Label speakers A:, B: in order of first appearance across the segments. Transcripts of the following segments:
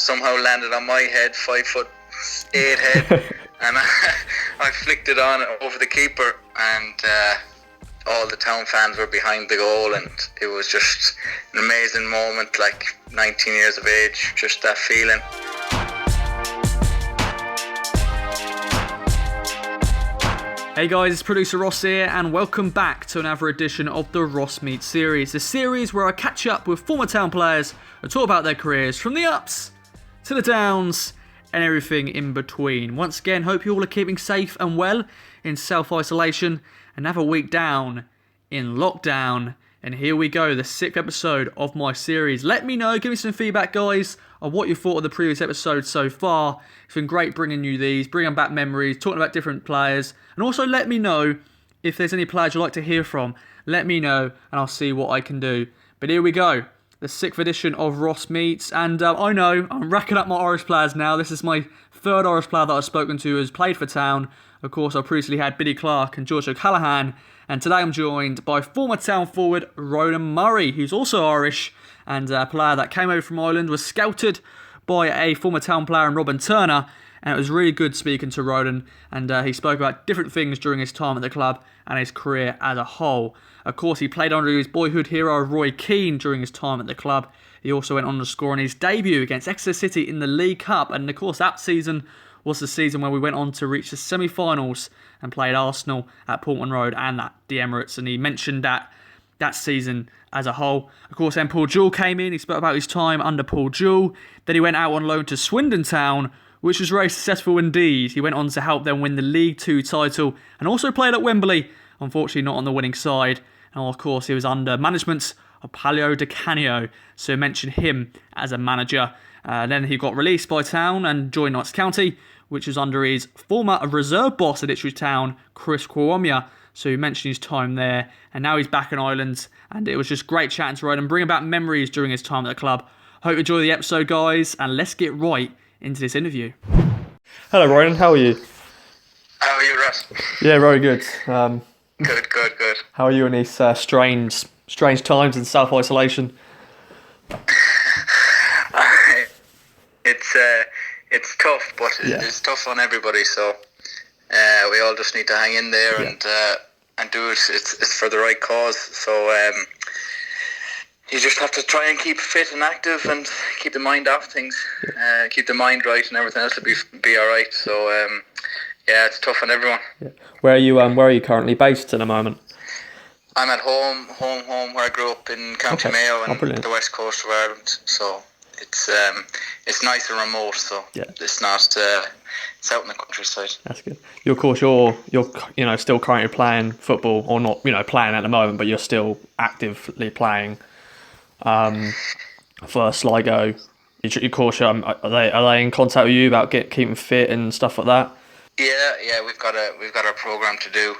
A: somehow landed on my head, 5'8" head, and I flicked it on over the keeper, and all the town fans were behind the goal, and it was just an amazing moment, like 19 years of age, just that feeling.
B: Hey guys, it's producer Ross here, and welcome back to another edition of the Ross Meets series, the series where I catch up with former town players and talk about their careers from the ups to the downs and everything in between. Once again, hope you all are keeping safe and well in self-isolation. Another week down in lockdown, and here we go, the 6th episode of my series. Let me know, give me some feedback, guys, on what you thought of the previous episodes so far. It's been great bringing you these, bringing back memories, talking about different players, and also let me know if there's any players you'd like to hear from. Let me know, and I'll see what I can do. But here we go, the 6th edition of Ross Meets, and I know, I'm racking up my Irish players now. This is my third Irish player that I've spoken to who has played for town. Of course, I previously had Billy Clark and George O'Callaghan, and today I'm joined by former town forward Ronan Murray, who's also Irish, and a player that came over from Ireland, was scouted by a former town player in Robin Turner, and it was really good speaking to Ronan, and he spoke about different things during his time at the club and his career as a whole. Of course, he played under his boyhood hero Roy Keane during his time at the club. He also went on to score in his debut against Exeter City in the League Cup, and of course that season was the season where we went on to reach the semi-finals and played Arsenal at Portman Road and at the Emirates, and he mentioned that season as a whole. Of course, then Paul Jewell came in, he spoke about his time under Paul Jewell, then he went out on loan to Swindon Town, which was very successful indeed. He went on to help them win the League 2 title and also played at Wembley, unfortunately not on the winning side, and of course he was under management of Paolo Di Canio, so mention him as a manager. Then he got released by Town and joined Notts County, which was under his former reserve boss at Ipswich Town, Chris Kwamia. So he mentioned his time there, and now he's back in Ireland, and it was just great chatting to Ronan, bringing back memories during his time at the club. Hope you enjoy the episode, guys, and let's get right into this interview. Hello, Ronan. How are you?
A: How are you, Ross?
B: Yeah, very good.
A: Good.
B: How are you in these strange times in self-isolation?
A: It's tough, but it's tough on everybody. So we all just need to hang in there and do it. It's for the right cause. So you just have to try and keep fit and active and keep the mind off things, keep the mind right, and everything else will be all right. So it's tough on everyone.
B: Yeah. Where are you currently based at the moment?
A: I'm at home where I grew up in County Mayo and the west coast of Ireland. So it's nice and remote. So it's not it's out in the countryside.
B: That's good. You're still currently playing football, or not playing at the moment, but you're still actively playing for Sligo. Of course, are they in contact with you about keeping fit and stuff like that?
A: Yeah, we've got a program to do.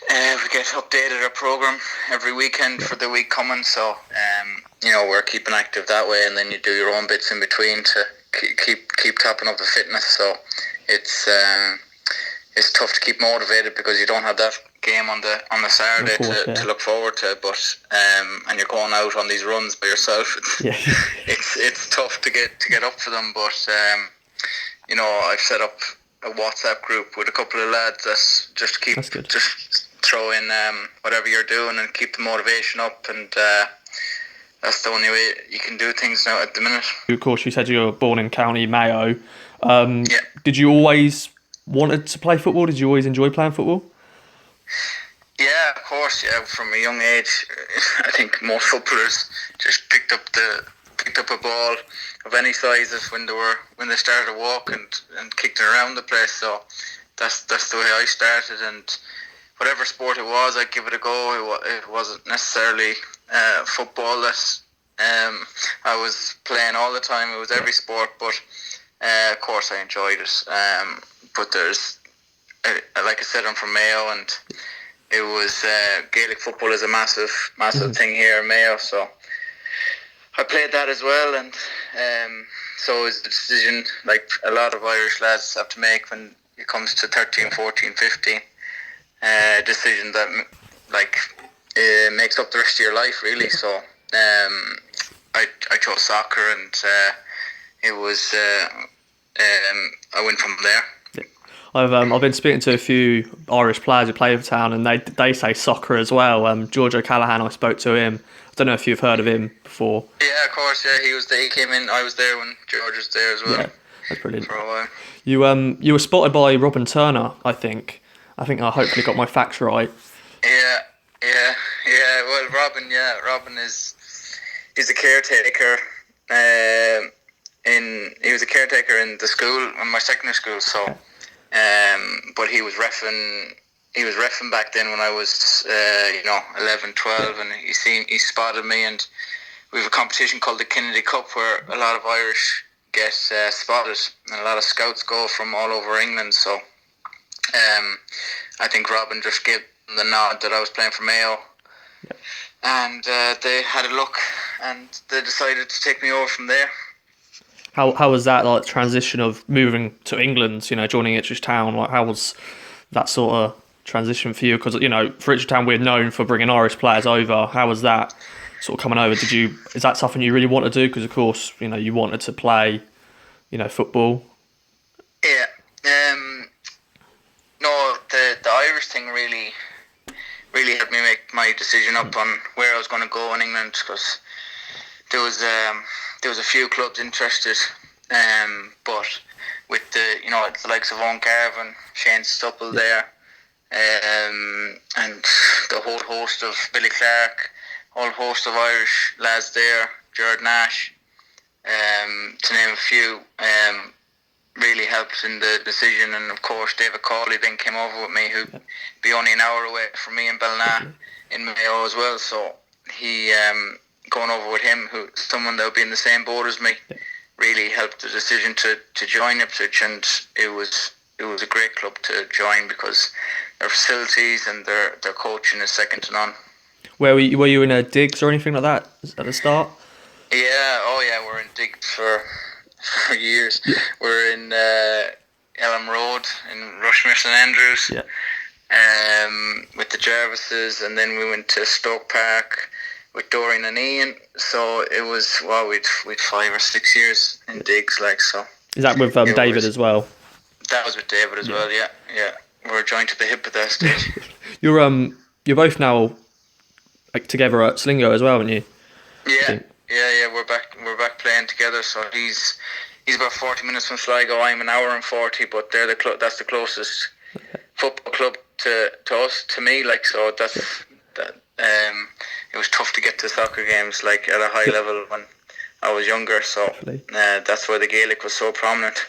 A: We get updated our program every weekend for the week coming, so we're keeping active that way, and then you do your own bits in between to keep topping up the fitness. So it's tough to keep motivated because you don't have that game on the Saturday to look forward to, but and you're going out on these runs by yourself. It's tough to get up for them, but I've set up a WhatsApp group with a couple of lads that's just throw in whatever you're doing and keep the motivation up, and that's the only way you can do things now at the minute.
B: Of course, you said you were born in County Mayo. Did you always wanted to play football? Did you always enjoy playing football?
A: Yeah, of course. Yeah, from a young age, I think most footballers just picked up a ball of any sizes when they started to walk and kicked it around the place. So that's the way I started, and whatever sport it was, I'd give it a go. It wasn't necessarily football that I was playing all the time. It was every sport, but of course I enjoyed it. But there's, like I said, I'm from Mayo, and it was Gaelic football is a massive thing here in Mayo, so I played that as well, and so it's a decision like a lot of Irish lads have to make when it comes to 13, 14, 15. Decision that makes up the rest of your life, really. So I chose soccer, and it was I went from there.
B: I've been speaking to a few Irish players who play for Town, and they say soccer as well. George O'Callaghan, I spoke to him. I don't know if you've heard of him before.
A: Yeah, of course. Yeah, he came in. I was there when George was there as well.
B: Yeah, that's brilliant.
A: For a while.
B: You were spotted by Robin Turner, I think. I hopefully got my facts right.
A: Yeah. Well, Robin he's a caretaker. He was a caretaker in the school, in my secondary school. So, but he was reffing. He was reffing back then when I was 11, 12, and he spotted me, and we have a competition called the Kennedy Cup where a lot of Irish get spotted, and a lot of scouts go from all over England. So, I think Robin just gave the nod that I was playing for Mayo, and they had a look, and they decided to take me over from there.
B: How was that, like, transition of moving to England? Joining Ipswich Town. Like, how was that sort of transition for you? Because for Ipswich Town, we're known for bringing Irish players over. How was that sort of coming over? Is that something you really want to do? Because of course, you wanted to play, football.
A: Yeah. No, the Irish thing really helped me make my decision up on where I was going to go in England, because there was a few clubs interested, but with the likes of Owen Garvin, Shane Stupple there, and the whole host of Billy Clark, whole host of Irish lads there, Gerard Nash, to name a few, really helped in the decision. And of course David Cawley then came over with me, who'd be only an hour away from me in Ballina in Mayo as well. So he going over with him, someone that would be in the same boat as me, really helped the decision to join Ipswich. And it was a great club to join because their facilities and their coaching is second to none.
B: Were you in a digs or anything like that at the start?
A: Yeah, we're in digs for years. Yeah. We're in Elm Road in Rushmere St Andrews, with the Jarvises, and then we went to Stoke Park with Dorian and Ian. So it was we'd 5 or 6 years in digs, like so.
B: Is that with David as well?
A: That was with David as well. Yeah. We're joined to the hip at that stage.
B: You're both now together at Sligo as well, aren't you?
A: Yeah. We're back playing together. So he's about 40 minutes from Sligo. I'm an hour and 40, but that's the closest football club to us, to me. Like, so that's that. It was tough to get to soccer games like at a high level when I was younger. So that's why the Gaelic was so prominent.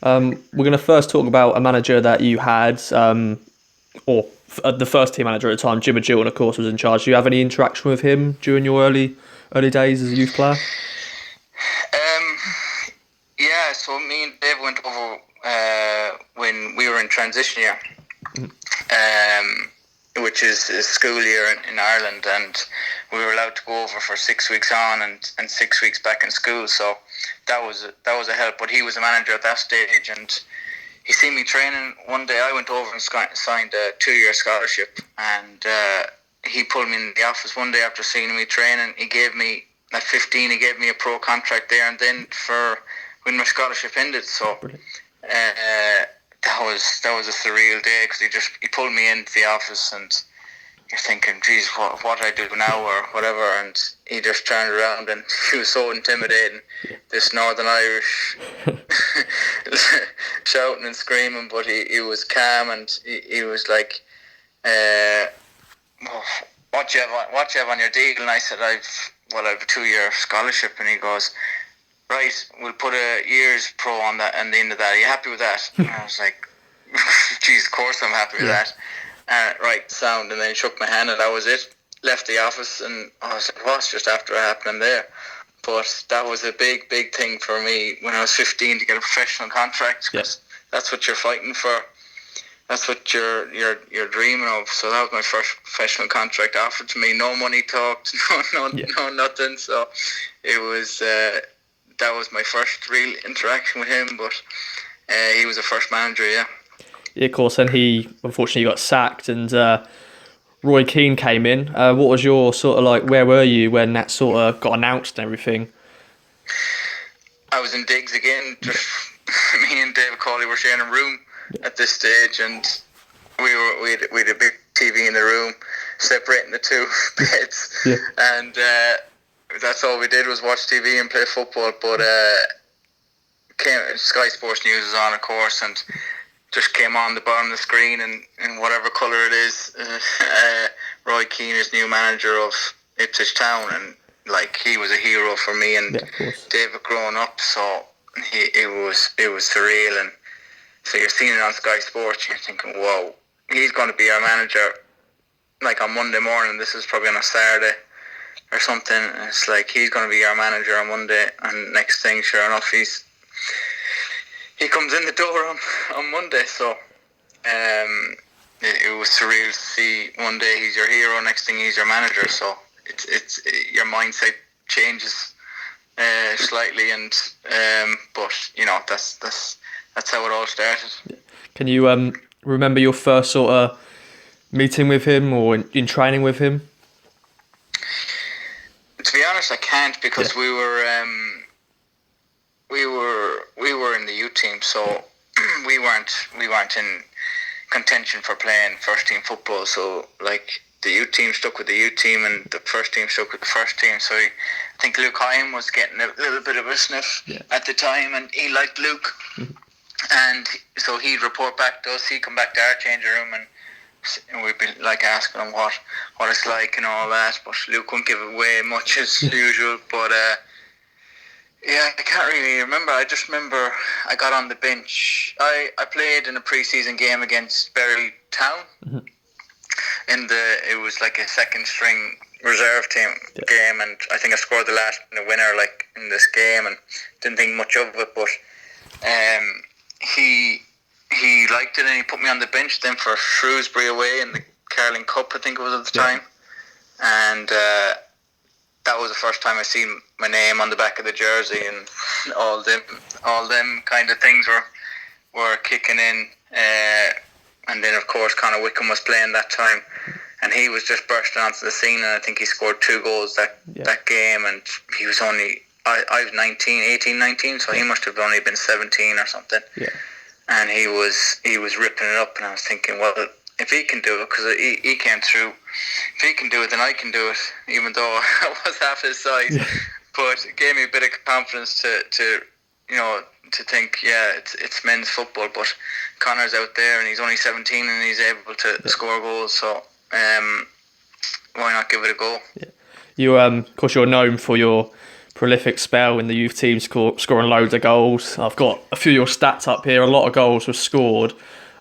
B: We're going to first talk about a manager that you had, or the first team manager at the time, Jim Agilton, of course, was in charge. Do you have any interaction with him during your early days as a youth player?
A: Yeah, so me and Dave went over when we were in transition year, which is a school year in Ireland, and we were allowed to go over for 6 weeks on and 6 weeks back in school. So that was a help. But he was a manager at that stage, and he seen me training one day. I went over and signed a 2-year scholarship, and he pulled me in the office one day after seeing me training. He gave me, at 15, he gave me a pro contract there and then for when my scholarship ended. So that was a surreal day, because he pulled me into the office, and you're thinking, geez, what I do now or whatever, and he just turned around and he was so intimidating, this Northern Irish shouting and screaming, but he was calm, and he was like, what do you have on your deal? And I said, I have a 2-year scholarship. And he goes, right, we'll put a year's pro on that and the end of that. Are you happy with that? And I was like, geez, of course I'm happy with that. Right, sound. And then he shook my hand, and that was it. Left the office, and I was like, what's just after happening there? But that was a big thing for me when I was 15 to get a professional contract, because that's what you're fighting for. That's what you're dreaming of. So that was my first professional contract offered to me. No money talked, no nothing. So it was that was my first real interaction with him. But he was the first manager, yeah.
B: Yeah, of course. And he unfortunately got sacked, and Roy Keane came in. What was your sort of like? Where were you when that sort of got announced and everything?
A: I was in digs again. Just me and David Cawley were sharing a room at this stage, and we had a big TV in the room, separating the two beds, and that's all we did was watch TV and play football. But Sky Sports News was on, of course, and just came on the bottom of the screen, and in whatever colour it is, Roy Keane is new manager of Ipswich Town, and like he was a hero for me and David growing up. So it was surreal, and so you're seeing it on Sky Sports, you're thinking, whoa, he's going to be our manager. Like on Monday morning, this is probably on a Saturday or something. And it's like he's going to be our manager on Monday, and next thing, sure enough, he comes in the door on Monday. So it was surreal to see one day he's your hero, next thing he's your manager. So it's your mindset changes slightly, and but you know that's how it all started.
B: Can you remember your first sort of meeting with him or in training with him?
A: To be honest, I can't, because we were in the youth team, so we weren't in contention for playing first team football. So like the youth team stuck with the youth team, and the first team stuck with the first team. So I think Luke Hyam was getting a little bit of a sniff at the time, and he liked Luke. And so he'd report back to us. He'd come back to our changing room, and we'd be like asking him what it's like and all that. But Luke wouldn't give away much as usual. But I can't really remember. I just remember I got on the bench. I played in a pre-season game against Bury Town. It was like a second string reserve team game, and I think I scored the last winner like in this game, and didn't think much of it. But he liked it, and he put me on the bench then for Shrewsbury away in the Carling Cup, I think it was at the time. And that was the first time I seen my name on the back of the jersey, and all them kind of things were kicking in. And then of course Conor Wickham was playing that time, and he was just bursting onto the scene, and I think he scored 2 goals that game, and he was only I was 18, 19, so he must have only been 17 or something. And he was ripping it up, and I was thinking, well, if he can do it, because he came through, if he can do it, then I can do it, even though I was half his size. But it gave me a bit of confidence to think, it's men's football, but Conor's out there, and he's only 17, and he's able to score goals, so why not give it a go?
B: You, of course, you're known for your prolific spell in the youth team, scoring loads of goals. I've got a few of your stats up here. A lot of goals were scored.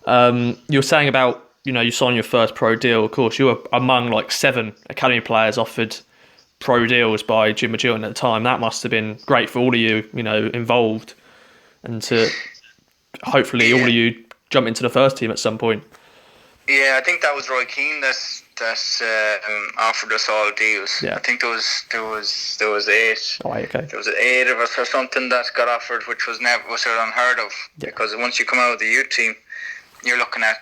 B: You were saying about, you signed your first pro deal. Of course, you were among like 7 academy players offered pro deals by Jim Magilton at the time. That must have been great for all of you, involved, and to hopefully all of you jump into the first team at some point.
A: Yeah, I think that was Roy Keane that offered us all deals. I think there was 8.
B: Oh, okay. There
A: was 8 of us or something that got offered, which was unheard of. Because once you come out of the youth team, you're looking at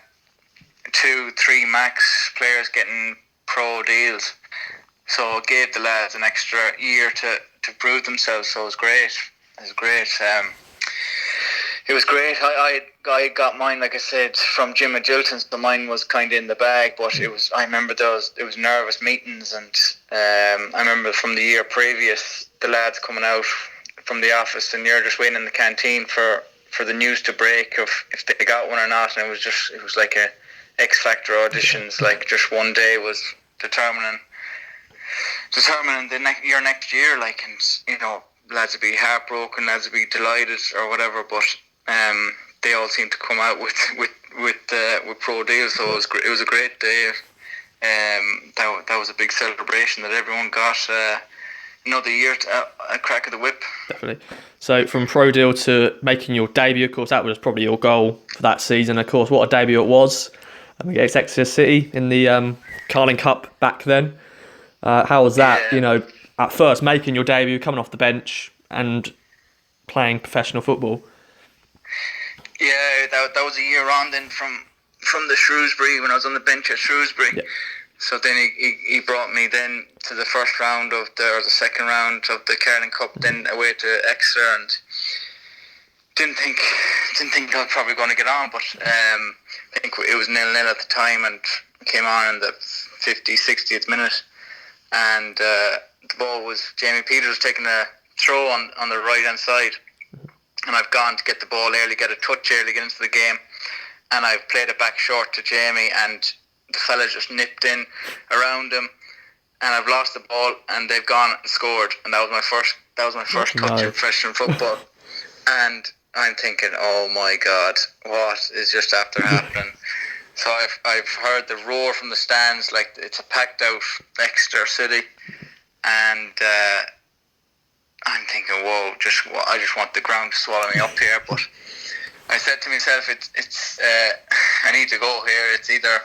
A: 2-3 max players getting pro deals. So it gave the lads an extra year to prove themselves. So it was great. It was great. I got mine, like I said, from Jim Magilton, so mine was kind of in the bag. But I remember it was nervous meetings, and I remember from the year previous, the lads coming out from the office, and you're just waiting in the canteen for the news to break of if they got one or not. And it was like a X Factor auditions. Like just one day was determining your next year. Like, and lads would be heartbroken, lads would be delighted or whatever, but they all seemed to come out with pro deals. So it was a great day. That was a big celebration that everyone got another year a crack of the whip.
B: Definitely. So from pro deal to making your debut, of course, that was probably your goal for that season. Of course, what a debut it was against Exeter City in the Carling Cup back then. How was that? At first making your debut, coming off the bench and playing professional football.
A: Yeah, that was a year on then from the Shrewsbury, when I was on the bench at Shrewsbury. So then he brought me then to the first round or the second round of the Carling Cup, then away to Exeter, and didn't think I was probably going to get on, but I think it was 0-0 at the time, and came on in the 50th, 60th minute, and the ball was Jamie Peters taking a throw on the right hand side, and I've gone to get the ball early, get a touch early, get into the game, and I've played it back short to Jamie, and the fella just nipped in around him, and I've lost the ball, and they've gone and scored, and that was my first touch in professional football, and I'm thinking, oh my God, what is just after happening? So I've heard the roar from the stands, like it's a packed out Exeter City, and I'm thinking, whoa, I just want the ground to swallow me up here. But I said to myself, it's I need to go here. It's either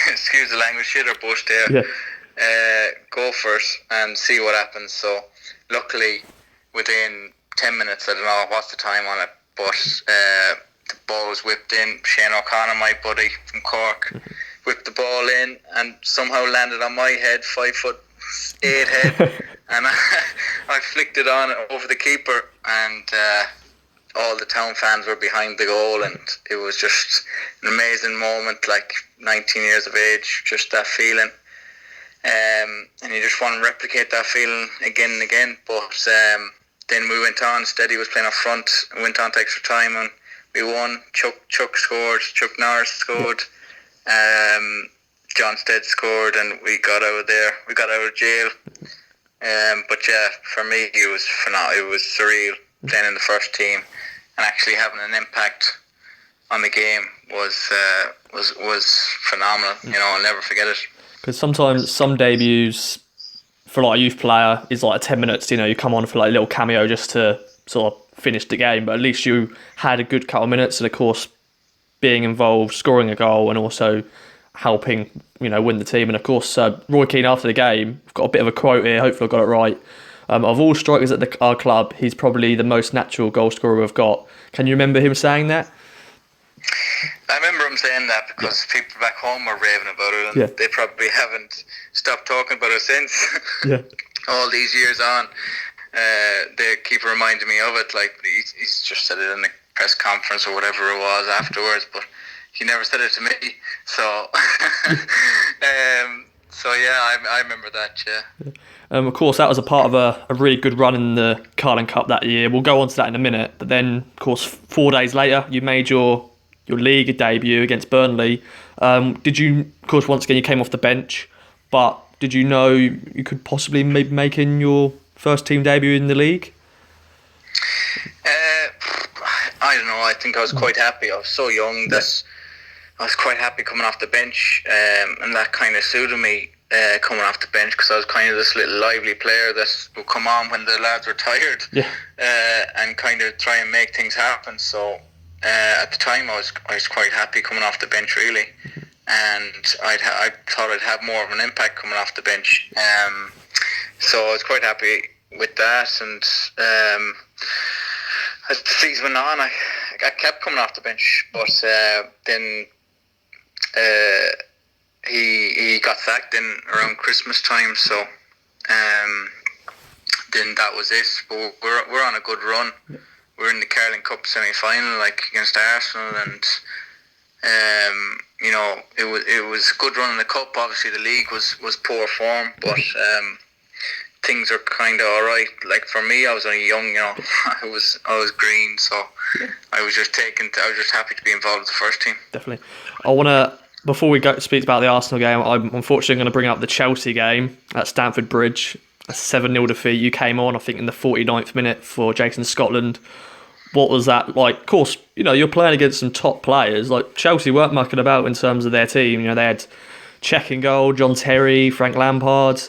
A: excuse the language, shit or bust here. Yeah. Go for it and see what happens. So luckily, within 10 minutes, I don't know what's the time on it, but the ball was whipped in. Shane O'Connor, my buddy from Cork, whipped the ball in and somehow landed on my head, 5'8" head, and I flicked it on over the keeper, and all the town fans were behind the goal, and it was just an amazing moment, like 19 years of age, just that feeling. And you just want to replicate that feeling again and again. But then we went on, Steady was playing up front, went on to extra time, and we won. Chuck scored, Chuck Norris scored, John Stead scored, and we got out of there. We got out of jail. But yeah, for me, it was phenomenal. It was surreal playing in the first team and actually having an impact on the game was phenomenal. You know, I'll never forget it.
B: Because sometimes some debuts for like a youth player is like 10 minutes, you know, you come on for like a little cameo just to sort of finish the game, but at least you had a good couple of minutes, and of course being involved, scoring a goal, and also helping, you know, win the team. And of course Roy Keane, after the game, I've got a bit of a quote here, hopefully I got it right. Of all strikers at our club, he's probably the most natural goal scorer we've got. Can you remember him saying that?
A: I remember him saying that because people back home were raving about it, and they probably haven't stopped talking about it since. All these years on, they keep reminding me of it. Like he's just said it in the press conference or whatever it was afterwards, but he never said it to me. So, I remember that. Yeah.
B: Of course, that was a part of a really good run in the Carling Cup that year. We'll go on to that in a minute. But then, of course, 4 days later, you made your league debut against Burnley. Did you, of course, once again, you came off the bench, but did you know you could possibly be making your first team debut in the league?
A: I don't know. I think I was quite happy. I was so young that I was quite happy coming off the bench, and that kind of suited me. Coming off the bench, because I was kind of this little lively player that would come on when the lads were tired, and kind of try and make things happen. So at the time I was quite happy coming off the bench, really, and I thought I'd have more of an impact coming off the bench. So I was quite happy with that, and as the season went on, I kept coming off the bench, but then he got sacked in around Christmas time, so then that was it. But we're on a good run. We're in the Carling Cup semi-final, like against Arsenal, and you know, it was a good run in the cup. Obviously, the league was poor form, but things are kind of all right. Like for me, I was only young, you know. I was green, so I was just happy to be involved with the first team.
B: Definitely. I want to. Before we go speak about the Arsenal game, I'm unfortunately going to bring up the Chelsea game at Stamford Bridge. A 7-0 defeat. You came on, I think, in the 49th minute for Jason Scotland. What was that like? Of course, you know, you're playing against some top players. Like Chelsea weren't mucking about in terms of their team. You know, they had Cech in goal, John Terry, Frank Lampard,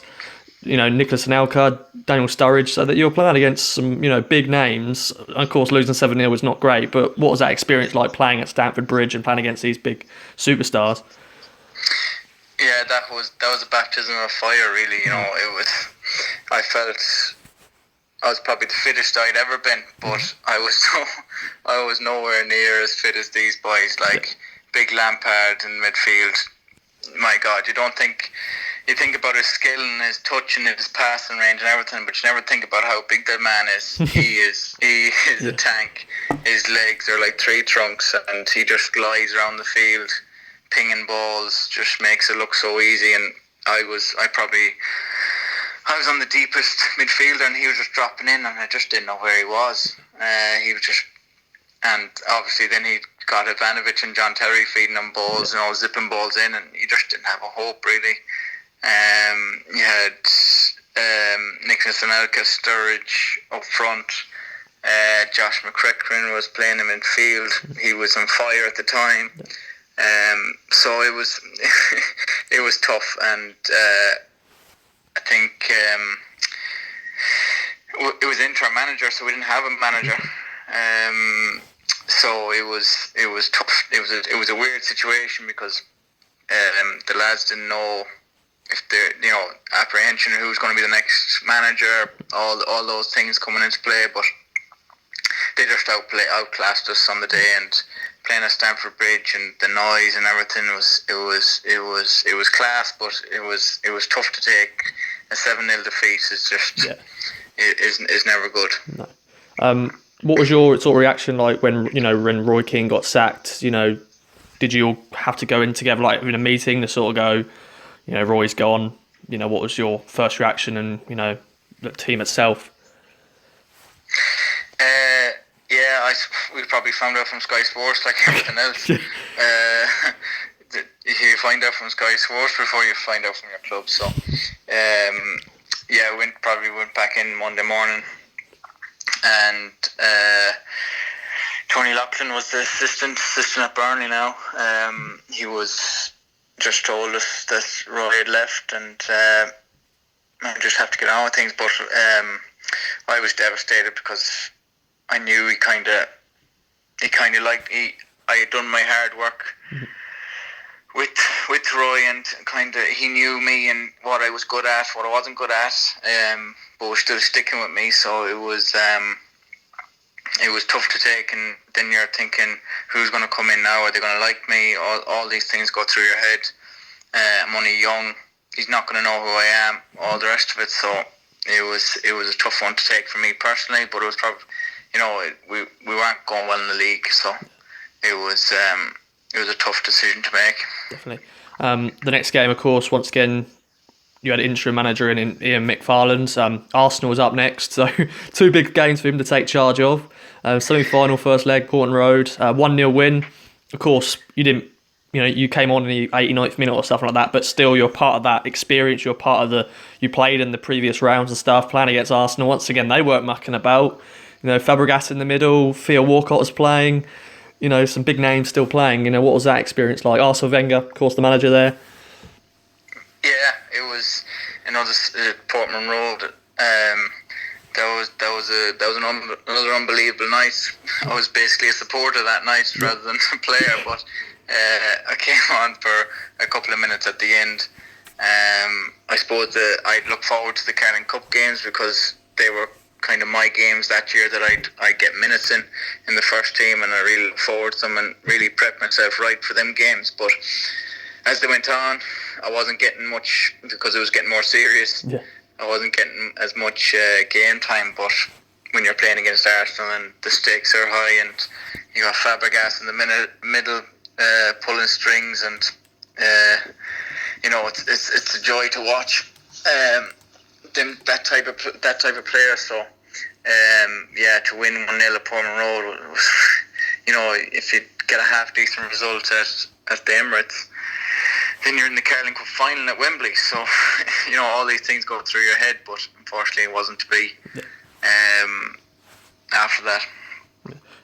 B: you know, Nicolas Anelka, Daniel Sturridge. So that you're playing against some, you know, big names. Of course, losing 7-0 was not great, but what was that experience like playing at Stamford Bridge and playing against these big superstars?
A: Yeah, that was a baptism of fire, really. You know, I felt I was probably the fittest I'd ever been, but I was nowhere near as fit as these boys. Like big Lampard in midfield, my God, you think about his skill and his touch and his passing range and everything, but you never think about how big that man is. He is a tank. His legs are like tree trunks, and he just glides around the field, pinging balls, just makes it look so easy. And I was on the deepest midfielder, and he was just dropping in, and I just didn't know where he was. He was just, and obviously then he got Ivanovic and John Terry feeding him balls, zipping balls in, and he just didn't have a hope really. You had Nicholas Anelka, Sturridge up front. Josh McCracken was playing him in field. He was on fire at the time. So it was it was tough, and I think it was interim manager, so we didn't have a manager. So it was tough. It was a weird situation because the lads didn't know if they're, apprehension of who's going to be the next manager, all those things coming into play, but they just outclassed us on the day, and playing at Stamford Bridge and the noise and everything was class, but it was tough to take. A 7-0 defeat is just is never good.
B: No. What was your sort of reaction like when Roy Keane got sacked? Did you all have to go in together like in a meeting to sort of go, Roy's gone? What was your first reaction, and the team itself?
A: We probably found out from Sky Sports like everything else. You find out from Sky Sports before you find out from your club. So, we went back in Monday morning, and Tony Loughlin was the assistant at Burnley now. He was just told us that Roy had left, and I just have to get on with things. But I was devastated because I knew I had done my hard work with Roy, and he knew me and what I was good at, what I wasn't good at, but was still sticking with me. So it was tough to take, and then you're thinking, who's going to come in now? Are they going to like me? All these things go through your head. I'm only young. He's not going to know who I am. All the rest of it. So it was a tough one to take for me personally, but it was probably, we weren't going well in the league, so it was a tough decision to make.
B: Definitely. The next game, of course, once again, you had interim manager in Ian McFarland. Arsenal was up next, so 2 big games for him to take charge of. Semi-final, first leg, Portland Road, 1-0 win. Of course, you didn't. You came on in the 89th minute or stuff like that, but still, you're part of that experience. You're part of you played in the previous rounds and stuff, playing against Arsenal. Once again, they weren't mucking about. Fabregas in the middle, Theo Walcott was playing. Some big names still playing. What was that experience like? Arsene Wenger, of course, the manager there.
A: Yeah, it was. The Portman Road. That was another unbelievable night. I was basically a supporter that night rather than a player, but I came on for a couple of minutes at the end. I suppose I'd look forward to the Carling Cup games because they were kind of my games that year that I'd get minutes in the first team, and I really look forward to them and really prep myself right for them games. But as they went on, I wasn't getting much because it was getting more serious. Yeah. I wasn't getting as much game time, but when you're playing against Arsenal and the stakes are high, and you got Fabregas in the middle pulling strings, and it's a joy to watch that type of player. So to win 1-0 at Portman Road was, if you get a half decent result at the Emirates, then you're in the Carling Cup final at Wembley. So all these things go through your head, but unfortunately it wasn't to be. After that,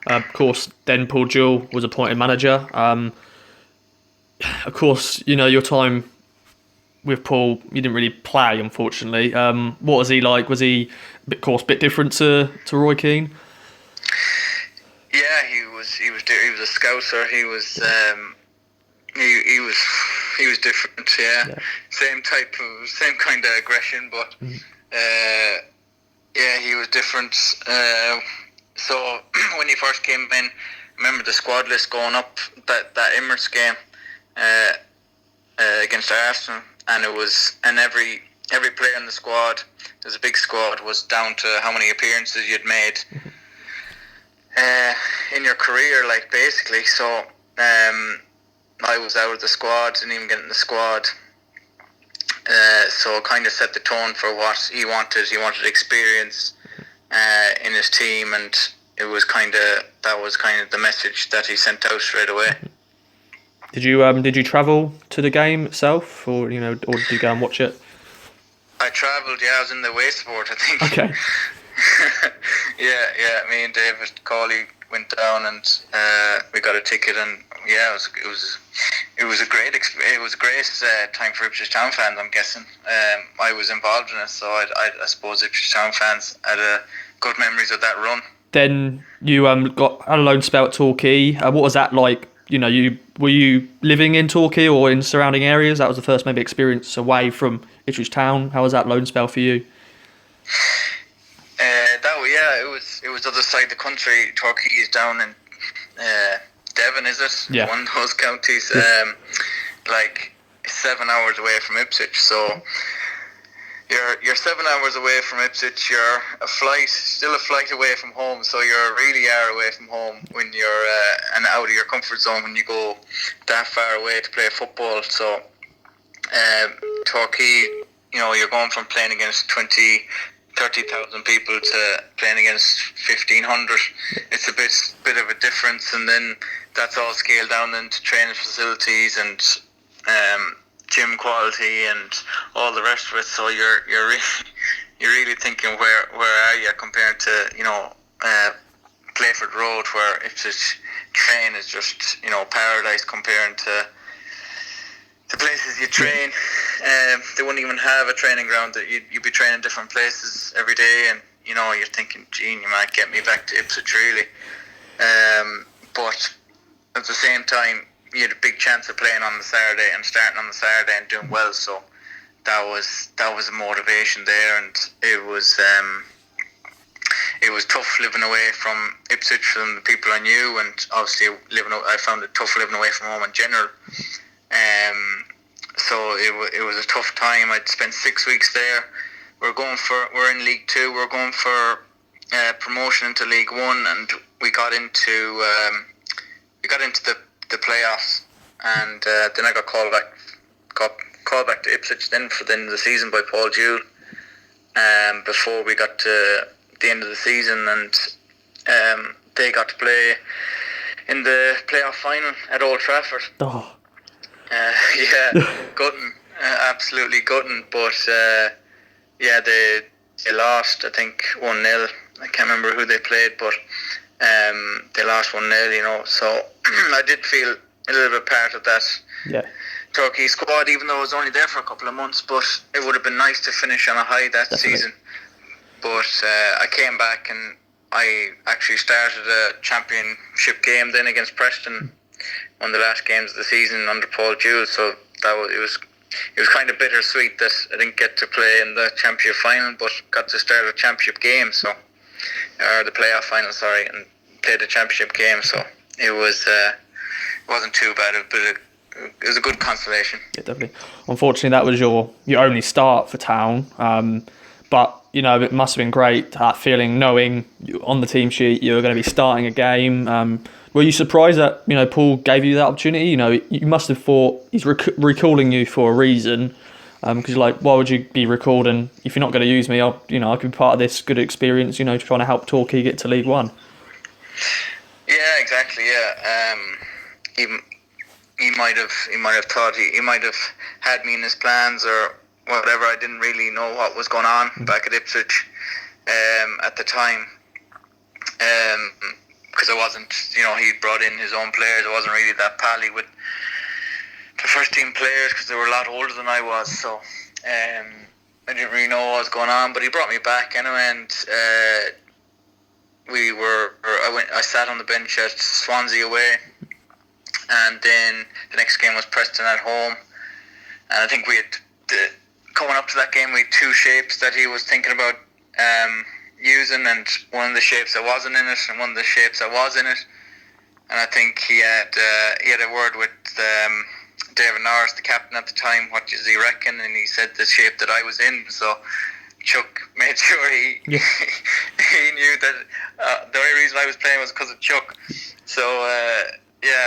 B: of course, then Paul Jewell was appointed manager. Of course, your time with Paul, you didn't really play, unfortunately. What was he like? Was he, of course, a bit different to Roy Keane?
A: Yeah, he was a scouser. He was he was different. Yeah. Same kind of aggression, but he was different. So when he first came in, I remember the squad list going up that Emirates game. against Arsenal, and every player in the squad, there's a big squad, was down to how many appearances you'd made in your career, like, basically. So I was out of the squad, didn't even get in the squad. So it kind of set the tone for what he wanted. He wanted experience in his team, and that was kind of the message that he sent out straight away.
B: Did you travel to the game itself, or or did you go and watch it?
A: I travelled. Yeah, I was in the away support, I think.
B: Okay.
A: yeah. Me and David Cawley went down, and we got a ticket, and yeah, it was a great time for Ipswich Town fans. I'm guessing. I was involved in it, so I suppose Ipswich Town fans had good memories of that run.
B: Then you got a loan spell at Torquay. What was that like? Were you living in Torquay or in surrounding areas? That was the first maybe experience away from Ipswich Town. How was that loan spell for you?
A: It was other side of the country. Torquay is down in Devon, is it?
B: Yeah.
A: One of those counties. Like 7 hours away from Ipswich. So you're 7 hours away from Ipswich. You're still a flight away from home. So you really are away from home when you're and out of your comfort zone when you go that far away to play football. So Torquay, you're going from playing against 30,000 people to playing against 1,500. It's a bit of a difference, and then that's all scaled down into training facilities and gym quality and all the rest of it. So you're really thinking where are you compared to Playford Road, where Ipswich train is just paradise comparing to the places you train. They wouldn't even have a training ground. That you'd be training different places every day, and you're thinking, gee, you might get me back to Ipswich really. But at the same time, you had a big chance of playing on the Saturday and starting on the Saturday and doing well. So that was a motivation there, and it was tough living away from Ipswich, from the people I knew, and obviously I found it tough living away from home in general. So it was a tough time. I'd spent 6 weeks there. We're in League 2. We're going for promotion into League 1, and we got into the playoffs, and then I got called back to Ipswich then for the end of the season by Paul Jewell. Before we got to the end of the season, and they got to play in the playoff final at Old Trafford.
B: Oh.
A: Gutting, absolutely gutting. But they lost, I think 1-0. I can't remember who they played, but they lost 1-0. So I did feel a little bit part of that Torquay squad, even though I was only there for a couple of months. But it would have been nice to finish on a high that season. But I came back, and I actually started a championship game then against Preston, one of the last games of the season under Paul Jewell. So it was kind of bittersweet that I didn't get to play in the championship final, but got to start a championship game. So, or the playoff final, sorry, and played the championship game. So it wasn't too bad, but it was a good consolation.
B: Yeah, definitely. Unfortunately, that was your only start for Town. But it must have been great, that feeling, knowing on the team sheet you were going to be starting a game. Were you surprised that Paul gave you that opportunity? You must have thought he's recalling you for a reason, because you're like, why would you be recalled? And if you're not going to use me, I could be part of this good experience. Trying to help Torquay get to League One.
A: Yeah, exactly. Yeah, he might have thought he might have had me in his plans or whatever. I didn't really know what was going on back at Ipswich at the time. Because I wasn't, he brought in his own players. I wasn't really that pally with the first team players because they were a lot older than I was. So I didn't really know what was going on. But he brought me back anyway, and I sat on the bench at Swansea away, and then the next game was Preston at home. And I think we had coming up to that game, we had two shapes that he was thinking about using, and one of the shapes that wasn't in it, and one of the shapes that was in it. And I think he had a word with David Norris, the captain at the time, what does he reckon? And he said the shape that I was in. So Chuck made sure he he knew that the only reason I was playing was because of Chuck. So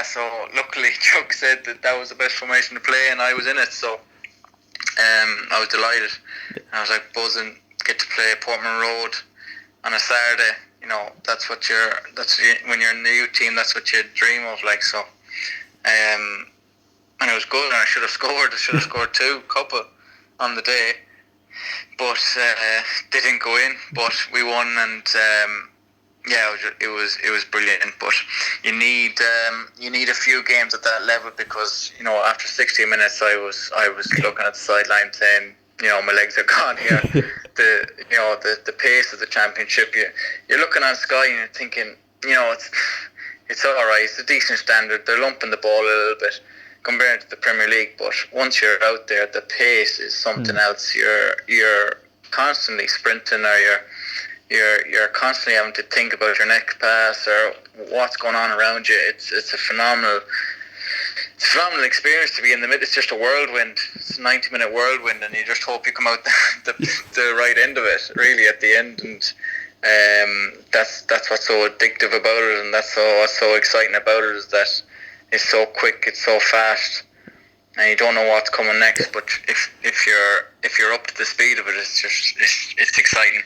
A: so luckily Chuck said that was the best formation to play, and I was in it. So I was delighted. I was like buzzing, get to play Portman Road on a Saturday. You know, when you're in the youth team, that's what you dream of. Like, so, and it was good, and I should have scored two couple on the day, but they didn't go in. But we won, and it was brilliant. But you need a few games at that level, because you know, after 60 minutes, I was looking at the sideline saying, you know, my legs are gone here. The pace of the championship, you're looking on Sky and you're thinking, you know, it's all right. It's a decent standard. They're lumping the ball a little bit compared to the Premier League, but once you're out there, the pace is something else. You're constantly sprinting, or you're constantly having to think about your next pass or what's going on around you. It's a phenomenal experience to be in the middle. It's just a whirlwind. It's a 90-minute whirlwind, and you just hope you come out the right end of it, really, at the end. And that's what's so addictive about it, and that's what's so exciting about it, is that it's so quick, it's so fast, and you don't know what's coming next. But if you're up to the speed of it, it's exciting.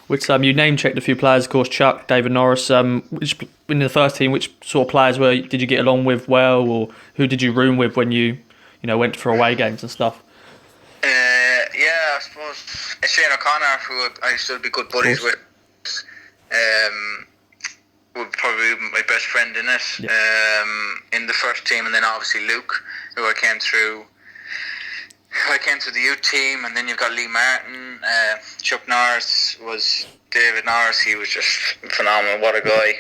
B: Which you name checked a few players, of course, Chuck, David Norris. Which in the first team, which sort of players did you get along with well, or who did you room with when you went for away games and stuff?
A: I suppose Shane O'Connor, who I still be good buddies with, would probably be my best friend in it. In the first team, and then obviously Luke, who I came through the youth team, and then you've got Lee Martin. Chuck Norris was David Norris. He was just phenomenal. What a guy.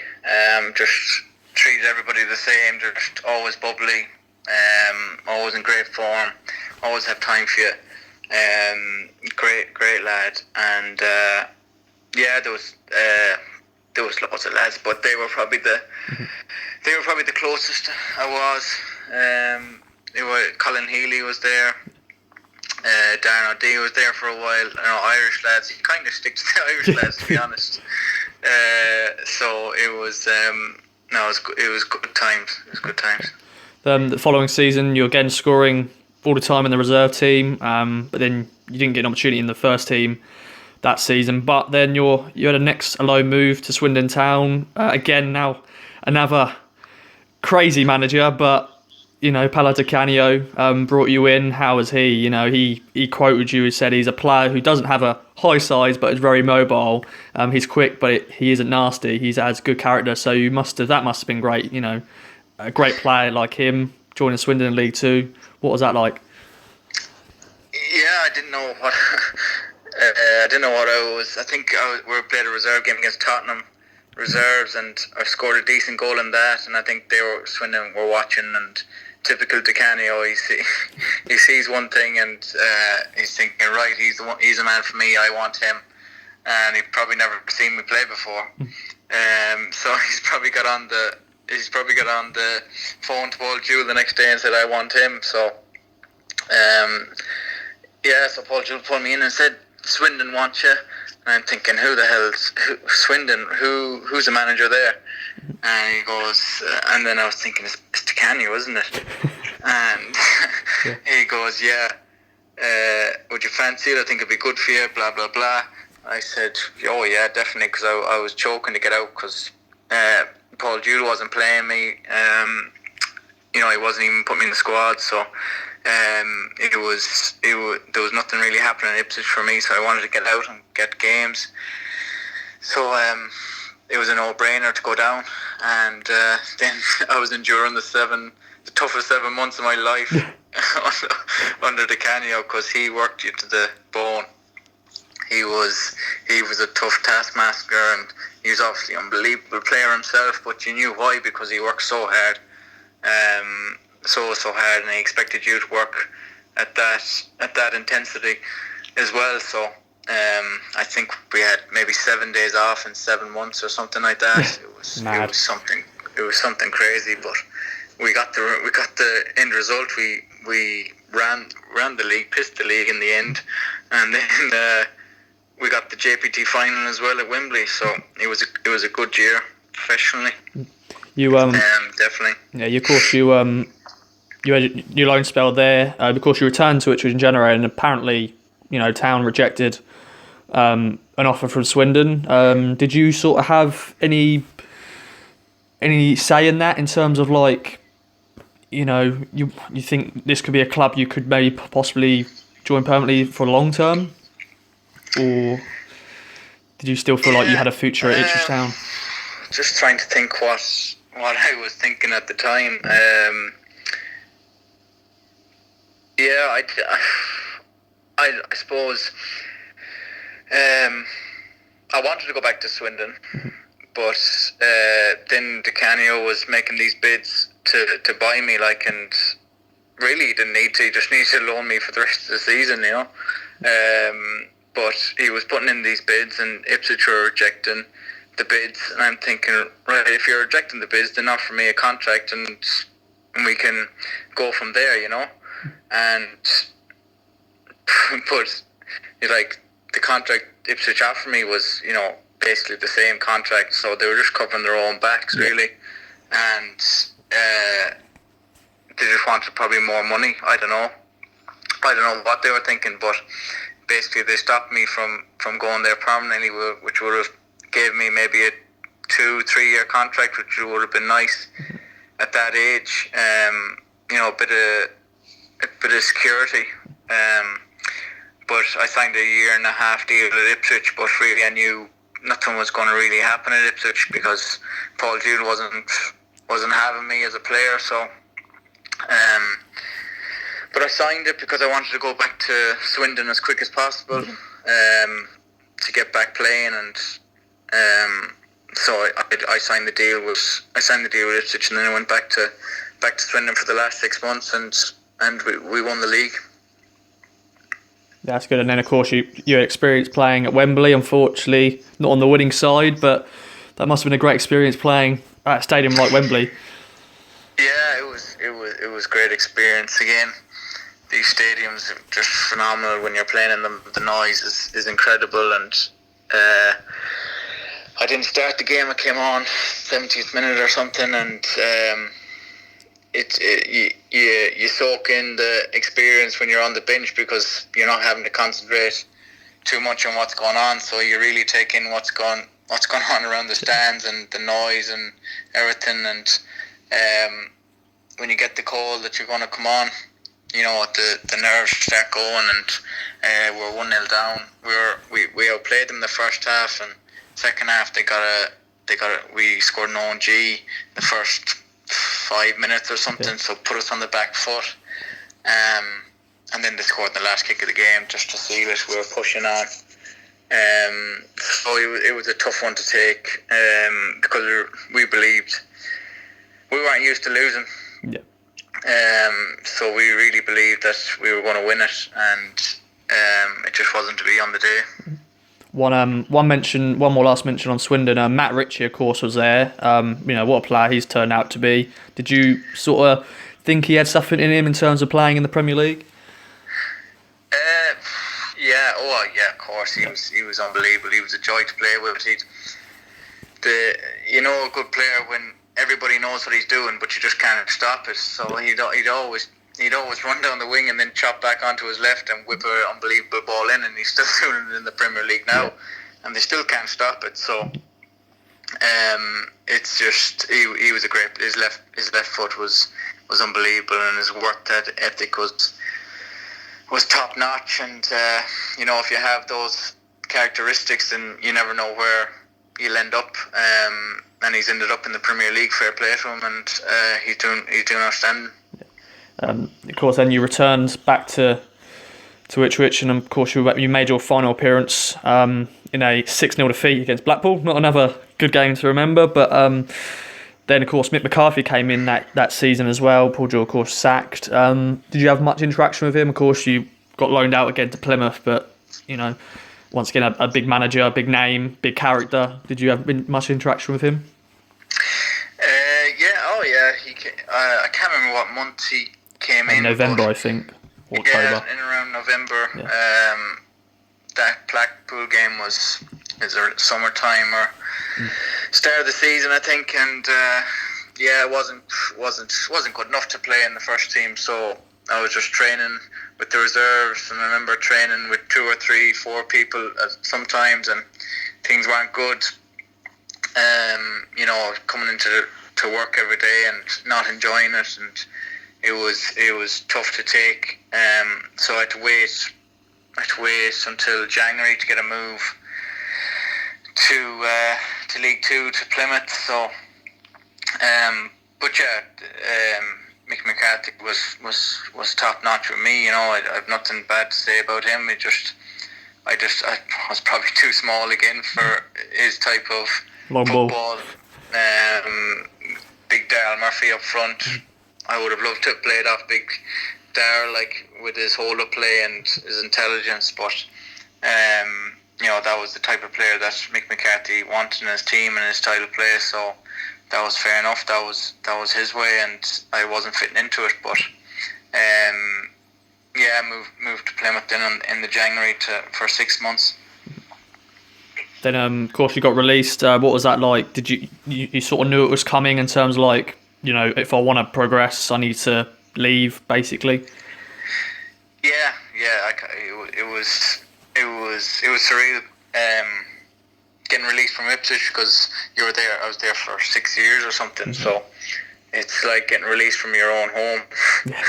A: Just treated everybody the same. Just always bubbly. Always in great form. Always have time for you. Great lad. And there was lots of lads, but they were probably the closest I was. Colin Healy was there. Darren O'Dea was there for a while. Irish lads. You kind of stick to the Irish lads, to be honest. So it was it was good times. It was good times.
B: The following season, you're again scoring all the time in the reserve team, but then you didn't get an opportunity in the first team that season. But then you had a loan move to Swindon Town. Again, now another crazy manager, but Paolo Di Canio brought you in. How was he? He quoted you. He said he's a player who doesn't have a high size, but is very mobile. He's quick, but he isn't nasty. He has good character. So that must have been great. A great player like him joining Swindon in League Two. What was that like?
A: Yeah, I didn't know what. I was. I think we played a reserve game against Tottenham reserves, and I scored a decent goal in that. And I think Swindon were watching, and typical Di Canio, he sees one thing and he's thinking, right, he's a man for me. I want him, and he'd probably never seen me play before. So he's probably got on the phone to Paul Jewell the next day and said, I want him. So so Paul Jewell pulled me in and said, Swindon want you. And I'm thinking, who the hell's Swindon? Who's the manager there? And he goes, and then I was thinking, it's Di Canio, isn't it? And he goes, would you fancy it? I think it'd be good for you, blah, blah, blah. I said, oh yeah, definitely, because I was choking to get out, because Paul Jewell wasn't playing me. He wasn't even putting me in the squad, so there was nothing really happening in Ipswich for me, so I wanted to get out and get games. So it was a no-brainer to go down, and then I was enduring the toughest 7 months of my life under Di Canio, because he worked you to the bone. He was a tough taskmaster, and he was obviously an unbelievable player himself, but you knew why, because he worked so hard. So hard, and he expected you to work at that intensity as well. So I think we had maybe 7 days off in 7 months or something like that. It was something crazy, but we got the end result. We ran the league, pissed the league in the end, and then we got the JPT final as well at Wembley. So it was a good year professionally.
B: You
A: definitely.
B: Yeah, of course you had your loan spell there. Of course you returned to it in January, and apparently Town rejected an offer from Swindon. Did you sort of have any say in that, in terms of like, you think this could be a club you could maybe possibly join permanently for long term, or did you still feel like you had a future at Ipswich Town?
A: Just trying to think what I was thinking at the time. I suppose I wanted to go back to Swindon, but then Di Canio was making these bids to buy me, and really he didn't need to. He just needed to loan me for the rest of the season, But he was putting in these bids, and Ipswich were rejecting the bids, and I'm thinking, right, if you're rejecting the bids, then offer me a contract, and we can go from there, And but the contract Ipswich offered me was, basically the same contract, so they were just covering their own backs, really, and they just wanted probably more money. I don't know what they were thinking, but basically they stopped me from going there permanently, which would have gave me maybe a 2-3 year contract, which would have been nice at that age. A bit of security. But I signed a 1.5 year deal at Ipswich, but really I knew nothing was going to really happen at Ipswich because Paul Jude wasn't having me as a player. So, but I signed it because I wanted to go back to Swindon as quick as possible, to get back playing, and so I signed the deal with Ipswich, and then I went back to Swindon for the last 6 months, and we won the league.
B: That's good. And then, of course, you had experience playing at Wembley. Unfortunately, not on the winning side, but that must have been a great experience playing at a stadium like Wembley.
A: Yeah, it was great experience. Again, these stadiums are just phenomenal when you're playing in them. The noise is incredible, and I didn't start the game. I came on 70th minute or something, and you soak in the experience when you're on the bench, because you're not having to concentrate too much on what's going on, so you really take in what's going on around the stands and the noise and everything. And when you get the call that you're going to come on, the nerves start going, and we're 1-0 down. We outplayed them the first half, and second half we scored an ONG the first 5 minutes or something, so put us on the back foot, and then they scored the last kick of the game just to seal it. We were pushing on, so it was a tough one to take, because we believed we weren't used to losing. So we really believed that we were going to win it, and it just wasn't to be on the day.
B: One more last mention on Swindon. Matt Ritchie, of course, was there. What a player he's turned out to be. Did you sort of think he had something in him in terms of playing in the Premier League? Of course. He was unbelievable. He was a joy to play with. A good player when everybody knows what he's doing, but you just can't stop it. So he'd always run down the wing and then chop back onto his left and whip an unbelievable ball in, and he's still doing it in the Premier League now, and they still can't stop it. So it's just he was a great. His left foot was unbelievable, and his work ethic was top notch. And if you have those characteristics, then you never know where you'll end up. And he's ended up in the Premier League. Fair play to him, and he's doing outstanding. Of course, then you returned back to Ipswich, and of course you made your final appearance in a 6-0 defeat against Blackpool. Not another good game to remember, but then of course Mick McCarthy came in that season as well. Paul George, of course, sacked. Did you have much interaction with him? Of course, you got loaned out again to Plymouth, but once again a big manager, a big name, big character. Did you have much interaction with him?
A: I can't remember what month he came in.
B: November, I think. October.
A: Yeah, in around November.
B: Yeah.
A: That Blackpool game is there summertime or start of the season, I think, and it wasn't good enough to play in the first team. So I was just training with the reserves, and I remember training with 2 or 3, 4 people sometimes, and things weren't good. Coming into work every day and not enjoying it, and it was tough to take. So I had to wait until January to get a move to League Two to Plymouth. So, Mick McCarthy was top notch with me. I've nothing bad to say about him. I was probably too small again for his type of
B: long
A: football. Big Darryl Murphy up front. I would have loved to have played off Big Darryl, with his hold-up play and his intelligence, but that was the type of player that Mick McCarthy wanted in his team and his style of play. So that was fair enough. That was his way, and I wasn't fitting into it. But moved to Plymouth then in the January for 6 months.
B: Then, of course, you got released. What was that like? Did you sort of knew it was coming in terms of if I want to progress, I need to leave, basically?
A: Yeah. It was surreal. Getting released from Ipswich, because you were there. I was there for 6 years or something. Mm-hmm. So it's like getting released from your own home. Yeah.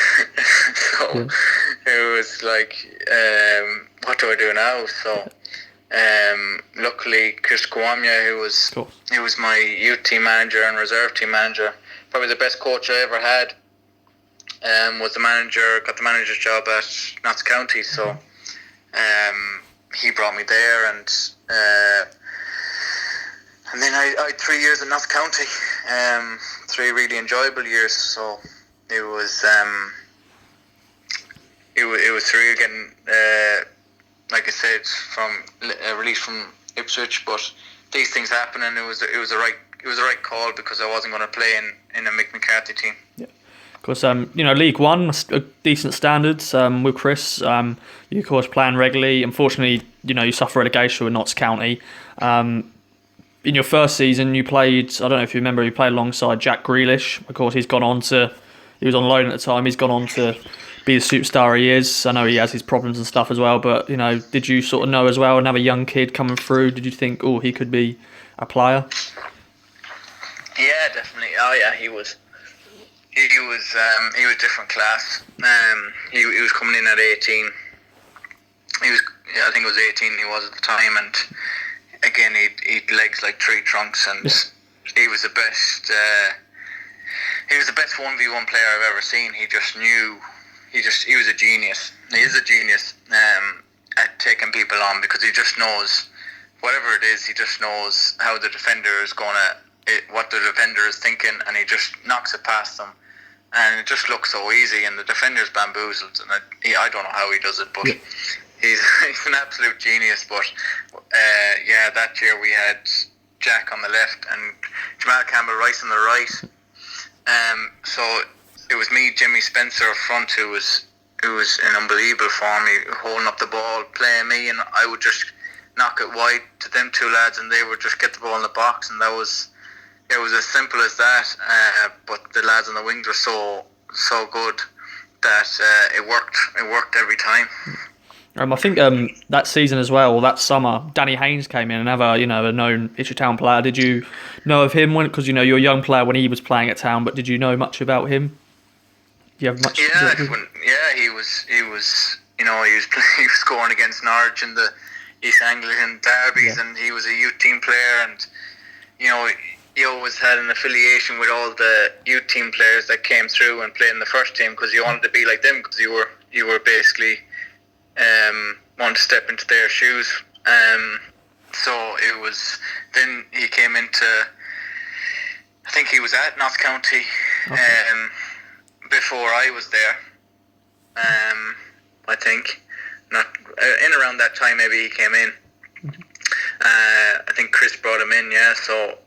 A: So it was like, what do I do now? So. Luckily, Chris Kawamia, who was my youth team manager and reserve team manager, probably the best coach I ever had, got the manager's job at Notts County. So he brought me there, and then I had 3 years at Notts County, 3 really enjoyable years. So it was surreal getting. Like I said, from released from Ipswich, but these things happen, and it was the right call, because I wasn't going to play in a Mick McCarthy team. Yeah,
B: of course. League One, decent standards. With Chris, you of course playing regularly. Unfortunately, you suffer relegation with Notts County. In your first season, you played. I don't know if you remember. You played alongside Jack Grealish. Of course, he was on loan at the time. He's gone on to be the superstar he is. I know he has his problems and stuff as well, but did you sort of know as well, another young kid coming through? Did you think, he could be a player?
A: Yeah, definitely. Oh yeah, he was different class. He was coming in at 18. I think it was 18 he was at the time, and again he'd legs like tree trunks, and he was the best. He was the best 1v1 player I've ever seen. He just knew. He was a genius. He is a genius at taking people on, because he just knows, whatever it is, he just knows how the defender is what the defender is thinking, and he just knocks it past them, and it just looks so easy, and the defender's bamboozled, and I don't know how he does it, but he's an absolute genius. But that year we had Jack on the left and Jamal Campbell-Rice on the right. So it was me, Jimmy Spencer up front, who was in unbelievable form. He holding up the ball, playing me, and I would just knock it wide to them 2 lads, and they would just get the ball in the box, and it was as simple as that. But the lads on the wings were so good that it worked. It worked every time.
B: I think that season as well, that summer, Danny Haynes came in, another a known Ipswich Town player. Did you know of him because you're a young player when he was playing at Town? But did you know much about him? Do you have much?
A: He was he was scoring against Norwich in the East Anglian derbies, and he was a youth team player, and he always had an affiliation with all the youth team players that came through and played in the first team, because you wanted to be like them, because you were basically wanted to step into their shoes. So it was, then he came into, I think he was at Notts County before I was there. I think not in around that time, maybe he came in. I think Chris brought him in, yeah. So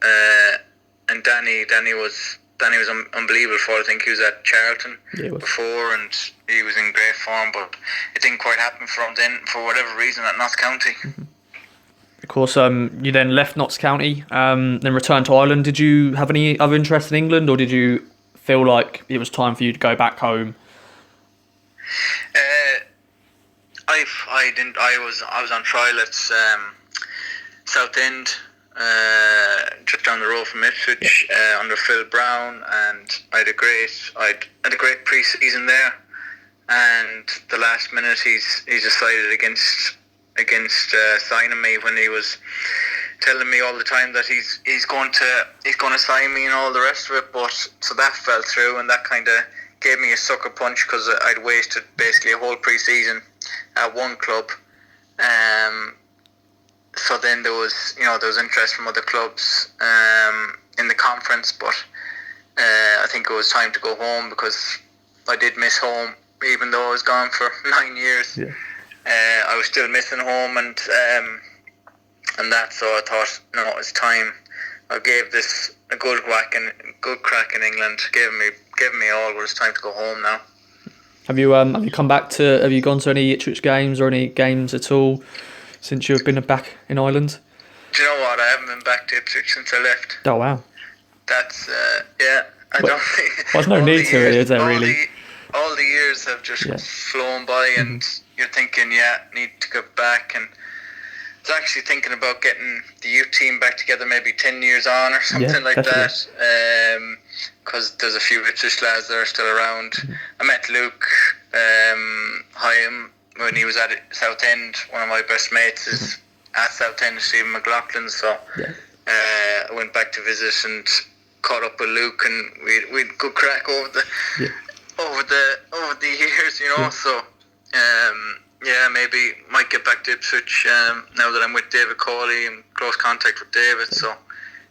A: and Danny was Danny was unbelievable for. I think he was at Charlton
B: Yeah,
A: before, and he was in great form, but it didn't quite happen for him then, for whatever reason, at Notts County.
B: Of course, you then left Notts County, then returned to Ireland. Did you have any other interest in England, or did you feel like it was time for you to go back home?
A: I didn't. I was on trial at Southend, just down the road from Ipswich, under Phil Brown, and I had a great pre-season there. And the last minute, he's decided against signing me, when he was telling me all the time that he's going to sign me and all the rest of it. But so that fell through, and that kind of gave me a sucker punch, because I'd wasted basically a whole pre-season at one club. So then there was interest from other clubs in the conference, but I think it was time to go home, because I did miss home, even though I was gone for 9 years.
B: Yeah.
A: I was still missing home, and that. So I thought, no, it's time. I gave this a good crack in England. Gave me all, but it's time to go home now.
B: Have you have you gone to any Ipswich games or any games at all since you've been back in Ireland?
A: Do you know what? I haven't been back to Ipswich since I left.
B: Oh wow.
A: That's I don't think.
B: There's no need to it, is there really?
A: All the years have just flown by, and you're thinking, need to go back. And I was actually thinking about getting the youth team back together, maybe 10 years on or something like
B: definitely.
A: that. Because there's a few Ipswich lads that are still around. I met Luke Hyam when he was at Southend. One of my best mates is at Southend, Stephen McLaughlin. So I went back to visit and caught up with Luke, and we'd good crack over the years, So maybe might get back to Ipswich now that I'm with David Cawley, in close contact with David. So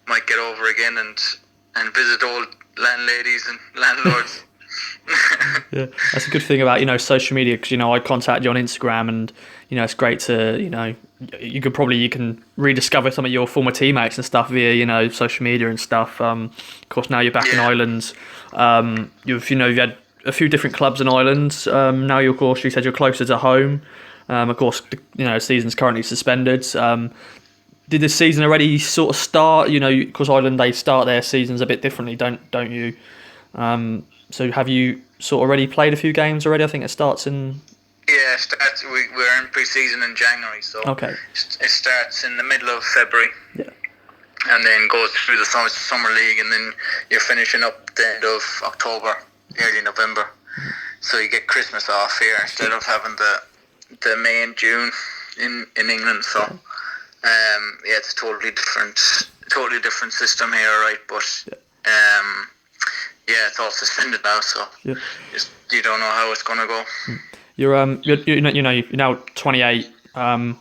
A: might get over again and visit old landladies and landlords.
B: Yeah, that's a good thing about social media, because I contact you on Instagram, and it's great to you can rediscover some of your former teammates and stuff via social media and stuff. Of course, now you're back in Ireland. You've had a few different clubs in Ireland. Now you said you're closer to home. Of course, season's currently suspended. Did this season already sort of start? Because Ireland, they start their seasons a bit differently, don't you? So have you sort of already played a few games already? I think it starts in...
A: Yeah, we're in pre-season in January, so it starts in the middle of February. Yeah. And then goes through the summer league, and then you're finishing up the end of October, early November. So you get Christmas off here instead of having the May and June in England. So it's a totally different system here, right? But it's all suspended now, so you don't know how it's going to go.
B: You're now 28.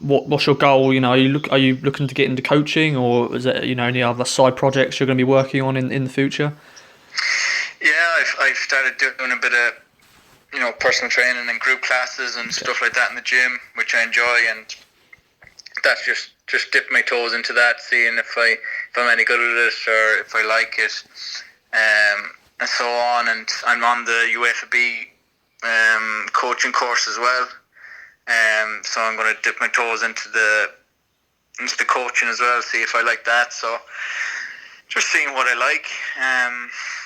B: What's your goal? Are you looking to get into coaching, or is it any other side projects you're going to be working on in the future?
A: Yeah, I've started doing a bit of personal training and group classes and stuff like that in the gym, which I enjoy, and that's just dip my toes into that, seeing if I'm any good at it or if I like it, and so on. And I'm on the UEFA B coaching course as well, so I'm going to dip my toes into the coaching as well, see if I like that. So just seeing what I like.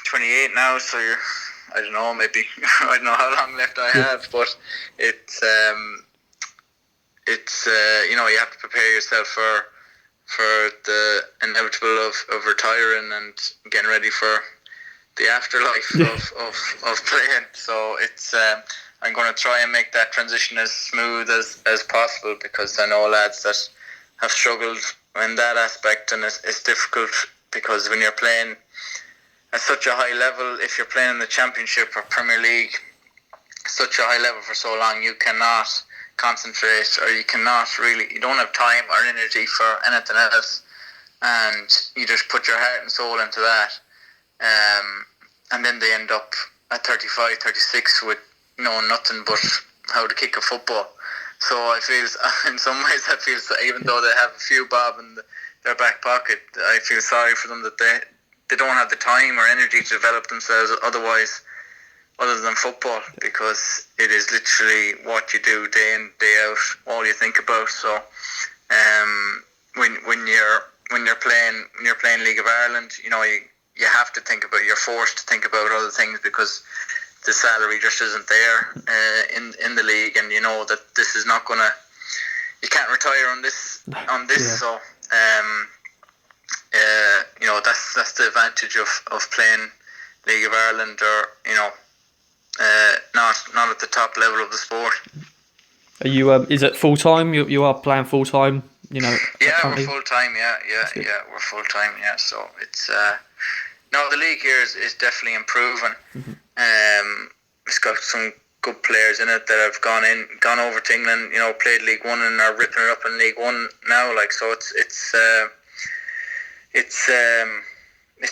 A: 28 now, so I don't know, maybe I don't know how long left I have, but it's you have to prepare yourself for the inevitable of retiring and getting ready for the afterlife of playing. So it's I'm going to try and make that transition as smooth as possible, because I know lads that have struggled in that aspect, and it's difficult, because when you're playing at such a high level, if you're playing in the Championship or Premier League, such a high level for so long, you cannot concentrate, or you don't have time or energy for anything else, and you just put your heart and soul into that, and then they end up at 35, 36 with knowing nothing but how to kick a football. So I feel, in some ways, even though they have a few bob in their back pocket, I feel sorry for them that they don't have the time or energy to develop themselves other than football, because it is literally what you do day in, day out, all you think about. So when you're playing League of Ireland, you have to think about, you're forced to think about other things, because the salary just isn't there in the league, and you know that this is not gonna, you can't retire on this.
B: Yeah.
A: So that's the advantage of playing League of Ireland, or not at the top level of the sport.
B: Are you? Is it full time? You are playing full time?
A: Yeah,
B: currently?
A: we're full time. Yeah, we're full time. Yeah, so it's no, the league here is definitely improving.
B: Mm-hmm.
A: It's got some good players in it that have gone over to England. Played League One and are ripping it up in League One now. So it's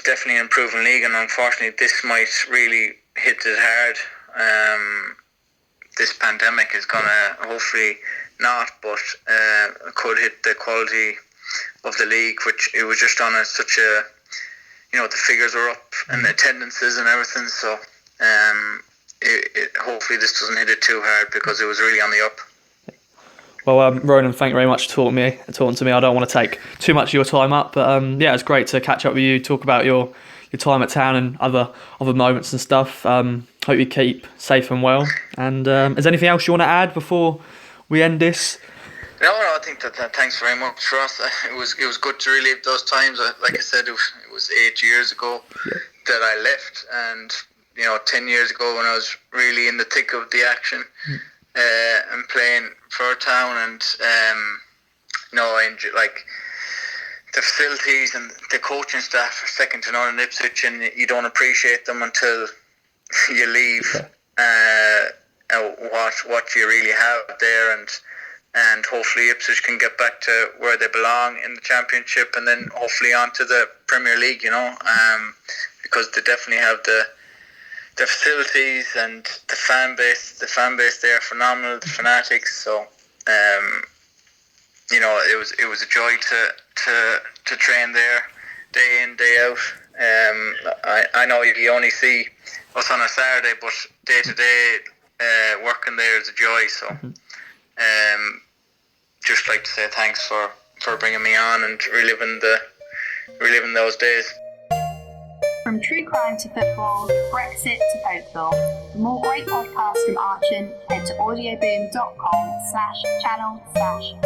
A: definitely an improving league, and unfortunately, this might really hit it hard. This pandemic is gonna, hopefully not, but could hit the quality of the league, which it was just on such a, the figures are up and the attendances and everything. So hopefully this doesn't hit it too hard, because it was really on the up.
B: Well, Ronan, thank you very much for talking to me. I don't want to take too much of your time up, but it's great to catch up with you, talk about your time at town and other moments and stuff. Hope you keep safe and well. And is there anything else you want to add before we end this?
A: No, I think that thanks very much for us. It was good to relive those times. Like I said, it was 8 years ago that I left, and 10 years ago when I was really in the thick of the action and playing for our town, and I enjoy, the facilities and the coaching staff are second to none in Ipswich, and you don't appreciate them until you leave. What you really have there, and hopefully Ipswich can get back to where they belong in the Championship, and then hopefully on to the Premier League, because they definitely have the facilities and the fan base. The fan base there are phenomenal, the fanatics. So it was a joy to train there day in, day out. I know you only see us on a Saturday, but day to day working there is a joy. So just like to say thanks for bringing me on and reliving those days.
C: From true crime to football, Brexit to Oakville. For more great podcasts from Archon, head to audioboom.com/channel/Archon.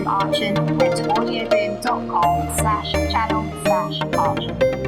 C: Archon, head to audioboom.com/channel/Archon.